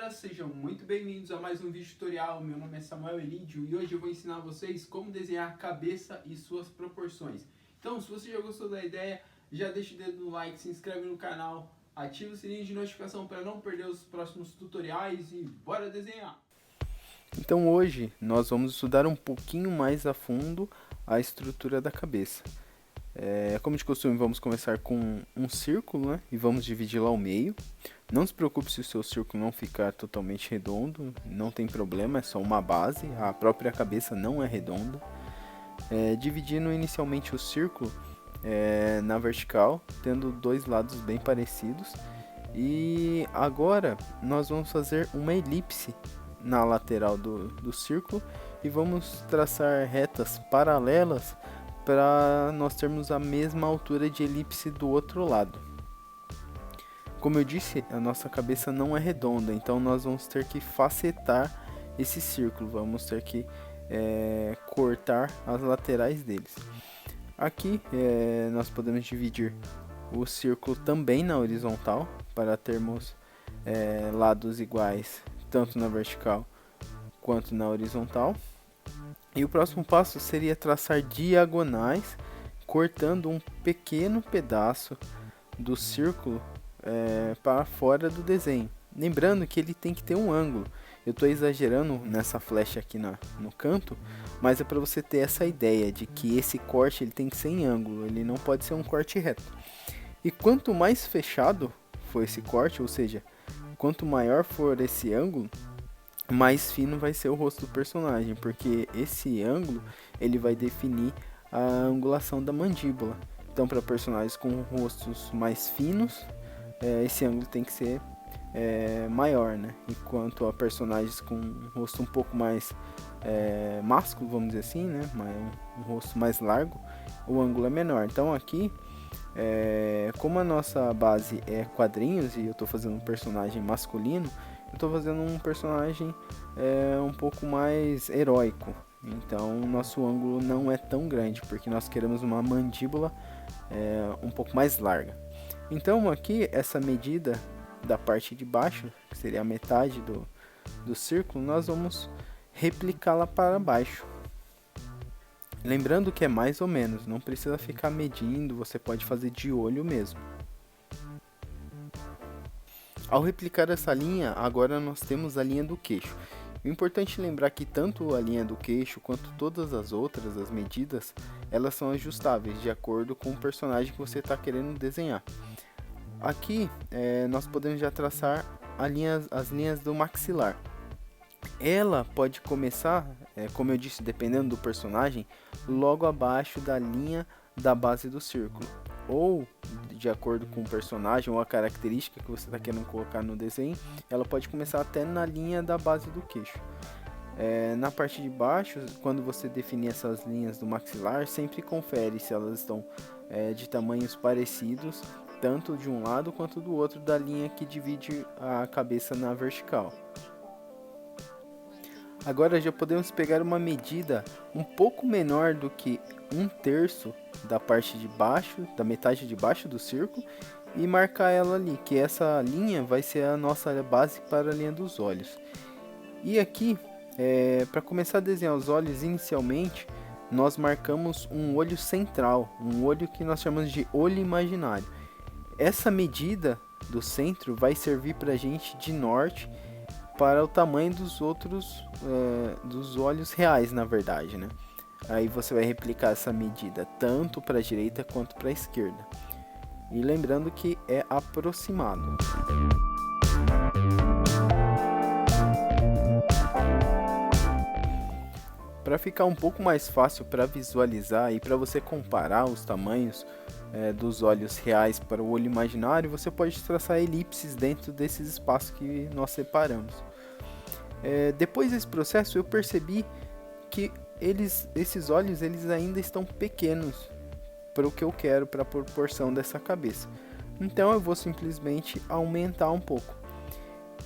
galera, sejam muito bem-vindos a mais um vídeo tutorial. Meu nome é Samuel Elidio e hoje eu vou ensinar vocês como desenhar a cabeça e suas proporções. Então, se você já gostou da ideia, já deixa o dedo no like, se inscreve no canal, ativa o sininho de notificação para não perder os próximos tutoriais e bora desenhar! Então hoje nós vamos estudar um pouquinho mais a fundo a estrutura da cabeça. Como de costume, vamos começar com um círculo, né? E vamos dividi-lo ao meio. Não se preocupe se o seu círculo não ficar totalmente redondo, não tem problema, é só uma base, a própria cabeça não é redonda. Dividindo inicialmente o círculo na vertical, tendo dois lados bem parecidos. E agora nós vamos fazer uma elipse na lateral do círculo e vamos traçar retas paralelas para nós termos a mesma altura de elipse do outro lado. Como eu disse, a nossa cabeça não é redonda, então nós vamos ter que facetar esse círculo, vamos ter que cortar as laterais deles. Aqui nós podemos dividir o círculo também na horizontal, para termos lados iguais, tanto na vertical quanto na horizontal. E o próximo passo seria traçar diagonais, cortando um pequeno pedaço do círculo para fora do desenho. Lembrando que ele tem que ter um ângulo. Eu estou exagerando nessa flecha aqui no canto, mas é para você ter essa ideia de que esse corte ele tem que ser em ângulo, ele não pode ser um corte reto. E quanto mais fechado for esse corte, ou seja, quanto maior for esse ângulo, mais fino vai ser o rosto do personagem, porque esse ângulo ele vai definir a angulação da mandíbula. Então, para personagens com rostos mais finos, esse ângulo tem que ser maior, né? Enquanto a personagens com um rosto um pouco mais másculo, vamos dizer assim, né? Um rosto mais largo, o ângulo é menor. Então aqui, como a nossa base é quadrinhos e eu estou fazendo um personagem masculino, eu estou fazendo um personagem um pouco mais heróico. Então nosso ângulo não é tão grande, porque nós queremos uma mandíbula um pouco mais larga. Então aqui, essa medida da parte de baixo, que seria a metade do círculo, nós vamos replicá-la para baixo. Lembrando que é mais ou menos, não precisa ficar medindo, você pode fazer de olho mesmo. Ao replicar essa linha, agora nós temos a linha do queixo. O importante é lembrar que tanto a linha do queixo quanto todas as outras, as medidas, elas são ajustáveis de acordo com o personagem que você está querendo desenhar. Aqui nós podemos já traçar as linhas do maxilar. Ela pode começar, como eu disse, dependendo do personagem, logo abaixo da linha da base do círculo. Ou, de acordo com o personagem ou a característica que você está querendo colocar no desenho, ela pode começar até na linha da base do queixo. Na parte de baixo, quando você definir essas linhas do maxilar, sempre confere se elas estão de tamanhos parecidos, tanto de um lado quanto do outro da linha que divide a cabeça na vertical. Agora já podemos pegar uma medida um pouco menor do que 1/3 da parte de baixo, da metade de baixo do círculo, e marcar ela ali, que essa linha vai ser a nossa base para a linha dos olhos. E aqui, para começar a desenhar os olhos inicialmente, nós marcamos um olho central, um olho que nós chamamos de olho imaginário. Essa medida do centro vai servir para a gente de norte para o tamanho dos outros, dos olhos reais, na verdade, né? Aí você vai replicar essa medida tanto para a direita quanto para a esquerda. E lembrando que é aproximado. Para ficar um pouco mais fácil para visualizar e para você comparar os tamanhos dos olhos reais para o olho imaginário, você pode traçar elipses dentro desses espaços que nós separamos. Depois desse processo eu percebi que esses olhos eles ainda estão pequenos para o que eu quero, para a proporção dessa cabeça. Então eu vou simplesmente aumentar um pouco.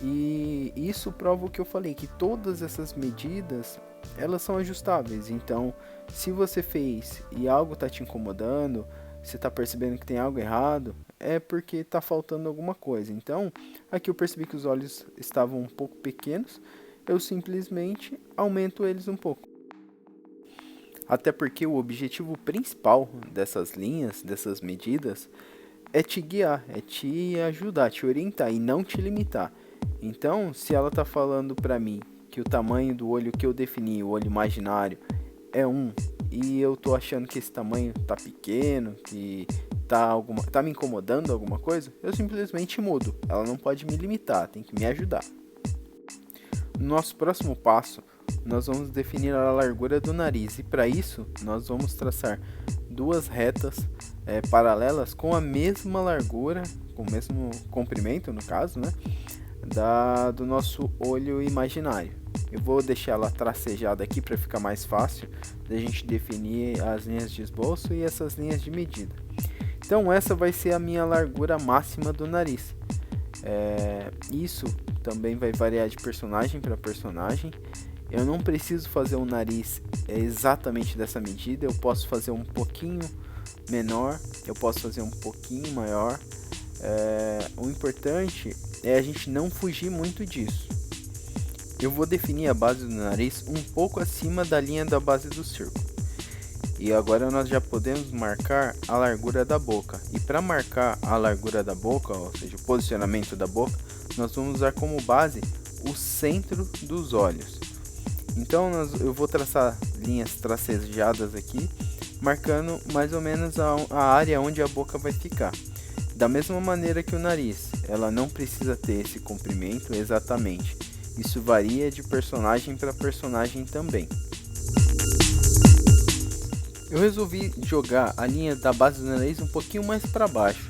E isso prova o que eu falei, que todas essas medidas elas são ajustáveis. Então, se você fez e algo está te incomodando, você está percebendo que tem algo errado, é porque está faltando alguma coisa. Então, aqui eu percebi que os olhos estavam um pouco pequenos, eu simplesmente aumento eles um pouco. Até porque o objetivo principal dessas linhas, dessas medidas, é te guiar, é te ajudar, te orientar e não te limitar. Então, se ela está falando para mim que o tamanho do olho que eu defini, o olho imaginário, é 1, e eu tô achando que esse tamanho tá pequeno, que tá me incomodando alguma coisa, eu simplesmente mudo. Ela não pode me limitar, tem que me ajudar. No nosso próximo passo, nós vamos definir a largura do nariz, e para isso nós vamos traçar duas retas paralelas com a mesma largura, com o mesmo comprimento no caso, né, do nosso olho imaginário. Eu vou deixar ela tracejada aqui para ficar mais fácil da gente definir as linhas de esboço e essas linhas de medida. Então essa vai ser a minha largura máxima do nariz. Isso também vai variar de personagem para personagem. Eu não preciso fazer um nariz exatamente dessa medida, eu posso fazer um pouquinho menor, eu posso fazer um pouquinho maior. O importante é a gente não fugir muito disso. Eu vou definir a base do nariz um pouco acima da linha da base do círculo. E agora nós já podemos marcar a largura da boca. E para marcar a largura da boca, ou seja, o posicionamento da boca, nós vamos usar como base o centro dos olhos. Então eu vou traçar linhas tracejadas aqui, marcando mais ou menos a área onde a boca vai ficar. Da mesma maneira que o nariz, ela não precisa ter esse comprimento exatamente. Isso varia de personagem para personagem também. Eu resolvi jogar a linha da base do nariz um pouquinho mais para baixo,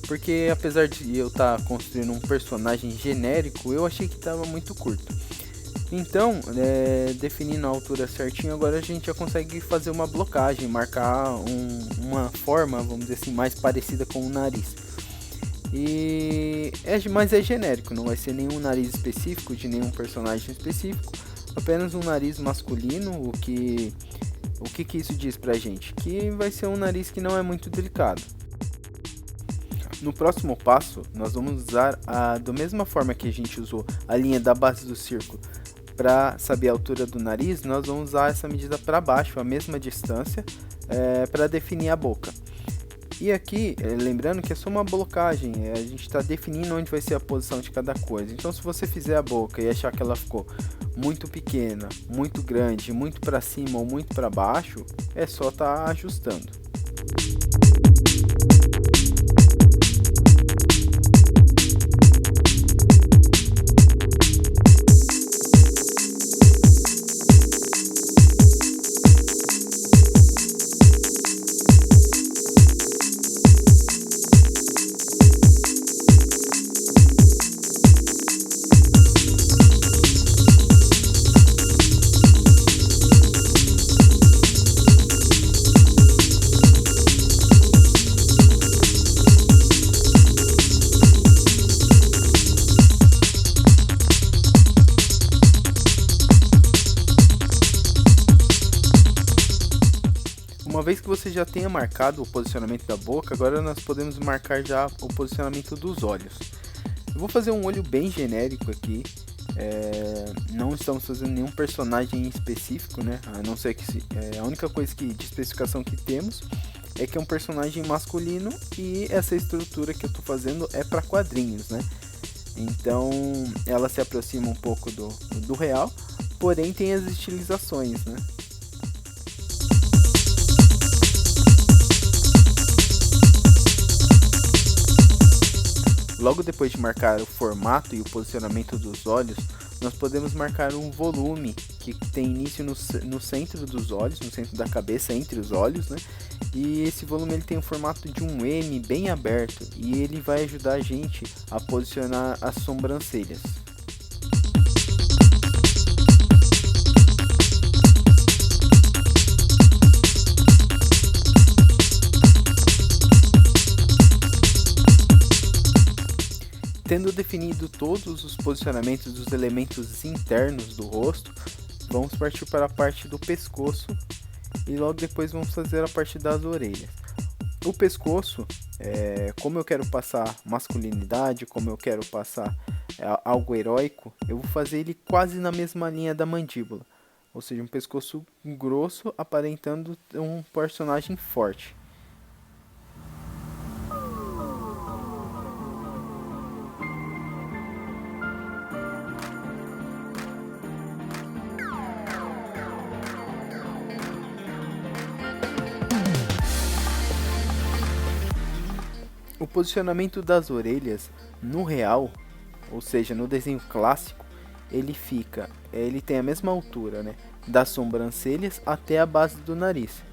porque apesar de eu estar construindo um personagem genérico, eu achei que estava muito curto. Então, definindo a altura certinho, agora a gente já consegue fazer uma blocagem, marcar uma forma, vamos dizer assim, mais parecida com o nariz. Mas é genérico, não vai ser nenhum nariz específico de nenhum personagem específico, apenas um nariz masculino. O que isso diz pra gente? Que vai ser um nariz que não é muito delicado. No próximo passo, nós vamos usar da mesma forma que a gente usou a linha da base do círculo para saber a altura do nariz, nós vamos usar essa medida para baixo, a mesma distância, para definir a boca. E aqui, lembrando que é só uma blocagem, a gente está definindo onde vai ser a posição de cada coisa. Então, se você fizer a boca e achar que ela ficou muito pequena, muito grande, muito para cima ou muito para baixo, é só estar ajustando. Uma vez que você já tenha marcado o posicionamento da boca, agora nós podemos marcar já o posicionamento dos olhos. Eu vou fazer um olho bem genérico aqui, não estamos fazendo nenhum personagem específico, né? A não ser que a única coisa de especificação que temos é que é um personagem masculino e essa estrutura que eu estou fazendo é para quadrinhos, né? Então ela se aproxima um pouco do real, porém tem as estilizações, né? Logo depois de marcar o formato e o posicionamento dos olhos, nós podemos marcar um volume que tem início no centro dos olhos, no centro da cabeça, entre os olhos, né? E esse volume ele tem o formato de um M bem aberto e ele vai ajudar a gente a posicionar as sobrancelhas. Tendo definido todos os posicionamentos dos elementos internos do rosto, vamos partir para a parte do pescoço e logo depois vamos fazer a parte das orelhas. O pescoço, como eu quero passar masculinidade, como eu quero passar algo heróico, eu vou fazer ele quase na mesma linha da mandíbula. Ou seja, um pescoço grosso aparentando um personagem forte. O posicionamento das orelhas no real, ou seja, no desenho clássico, ele tem a mesma altura, né, das sobrancelhas até a base do nariz.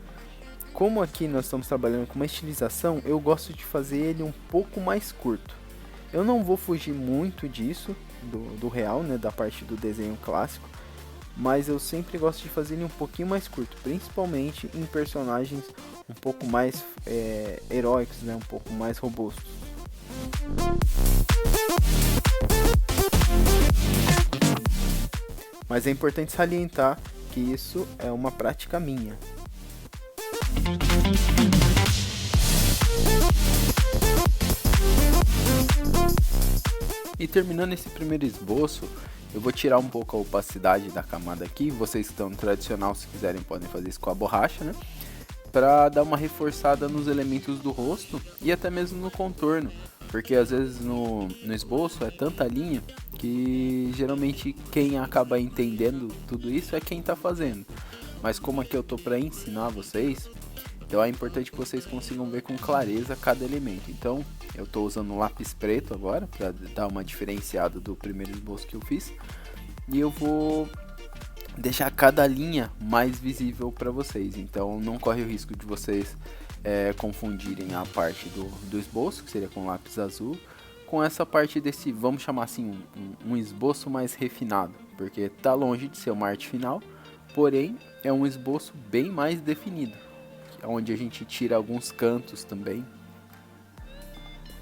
Como aqui nós estamos trabalhando com uma estilização, eu gosto de fazer ele um pouco mais curto. Eu não vou fugir muito disso, do real, né, da parte do desenho clássico, mas eu sempre gosto de fazer ele um pouquinho mais curto, principalmente em personagens um pouco mais heróicos, né, um pouco mais robustos. Mas é importante salientar que isso é uma prática minha. E terminando esse primeiro esboço, eu vou tirar um pouco a opacidade da camada aqui. Vocês que estão no tradicional, se quiserem, podem fazer isso com a borracha, né? Para dar uma reforçada nos elementos do rosto e até mesmo no contorno. Porque às vezes no esboço é tanta linha que geralmente quem acaba entendendo tudo isso é quem está fazendo. Mas como aqui eu tô para ensinar vocês, então é importante que vocês consigam ver com clareza cada elemento. Então eu estou usando um lápis preto agora para dar uma diferenciada do primeiro esboço que eu fiz. E eu vou deixar cada linha mais visível para vocês. Então não corre o risco de vocês confundirem a parte do esboço, que seria com lápis azul, com essa parte desse, vamos chamar assim, um esboço mais refinado. Porque tá longe de ser uma arte final, porém é um esboço bem mais definido, onde a gente tira alguns cantos também,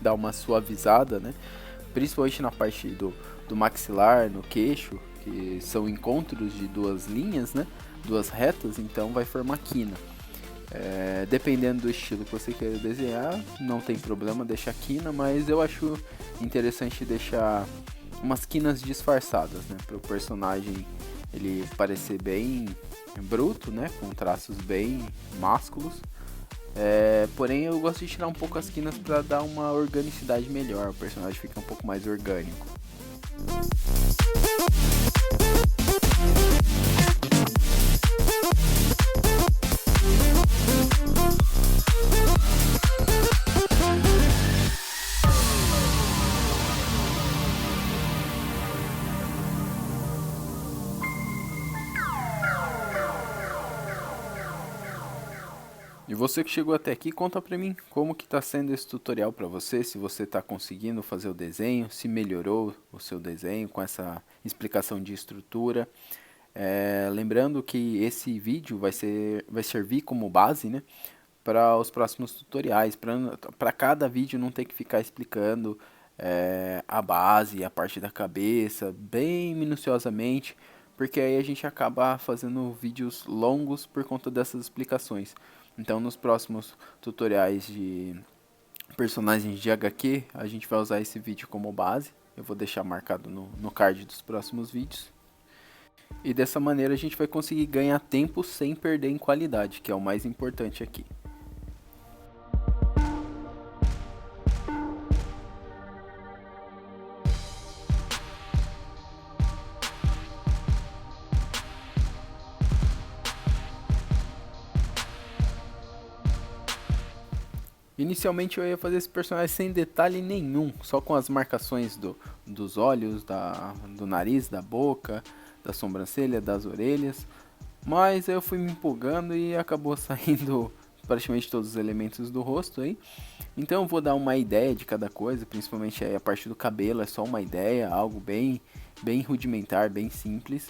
dá uma suavizada, né? Principalmente na parte do maxilar, no queixo, que são encontros de duas linhas, né? Duas retas, então vai formar quina. Dependendo do estilo que você queira desenhar, não tem problema deixar quina, mas eu acho interessante deixar umas quinas disfarçadas, né? Para o personagem ele parecer bem bruto, né? Com traços bem másculos. Porém eu gosto de tirar um pouco as quinas para dar uma organicidade melhor, o personagem fica um pouco mais orgânico. E você que chegou até aqui, conta pra mim como que tá sendo esse tutorial pra você, se você tá conseguindo fazer o desenho, se melhorou o seu desenho com essa explicação de estrutura. Lembrando que esse vídeo vai servir como base, né, para os próximos tutoriais, para cada vídeo não ter que ficar explicando a base, a parte da cabeça, bem minuciosamente, porque aí a gente acaba fazendo vídeos longos por conta dessas explicações. Então nos próximos tutoriais de personagens de HQ, a gente vai usar esse vídeo como base. Eu vou deixar marcado no card dos próximos vídeos. E dessa maneira a gente vai conseguir ganhar tempo sem perder em qualidade, que é o mais importante aqui. Inicialmente eu ia fazer esse personagem sem detalhe nenhum, só com as marcações dos olhos, do nariz, da boca, da sobrancelha, das orelhas. Mas aí eu fui me empolgando e acabou saindo praticamente todos os elementos do rosto aí. Então eu vou dar uma ideia de cada coisa, principalmente aí a parte do cabelo, é só uma ideia, algo bem rudimentar, bem simples.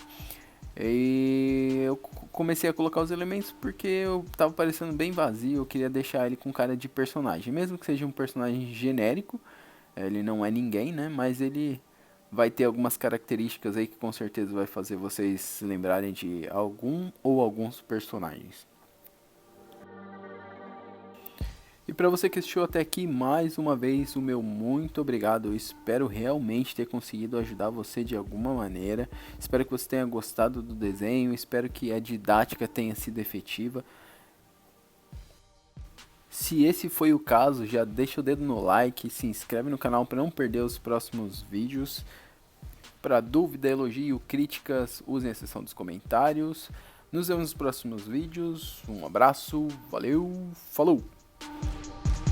E eu comecei a colocar os elementos porque eu tava parecendo bem vazio, eu queria deixar ele com cara de personagem, mesmo que seja um personagem genérico, ele não é ninguém, né, mas ele vai ter algumas características aí que com certeza vai fazer vocês se lembrarem de algum ou alguns personagens. E para você que assistiu até aqui, mais uma vez, o meu muito obrigado. Eu espero realmente ter conseguido ajudar você de alguma maneira. Espero que você tenha gostado do desenho, espero que a didática tenha sido efetiva. Se esse foi o caso, já deixa o dedo no like, se inscreve no canal para não perder os próximos vídeos. Para dúvida, elogio, críticas, usem a seção dos comentários. Nos vemos nos próximos vídeos. Um abraço, valeu, falou!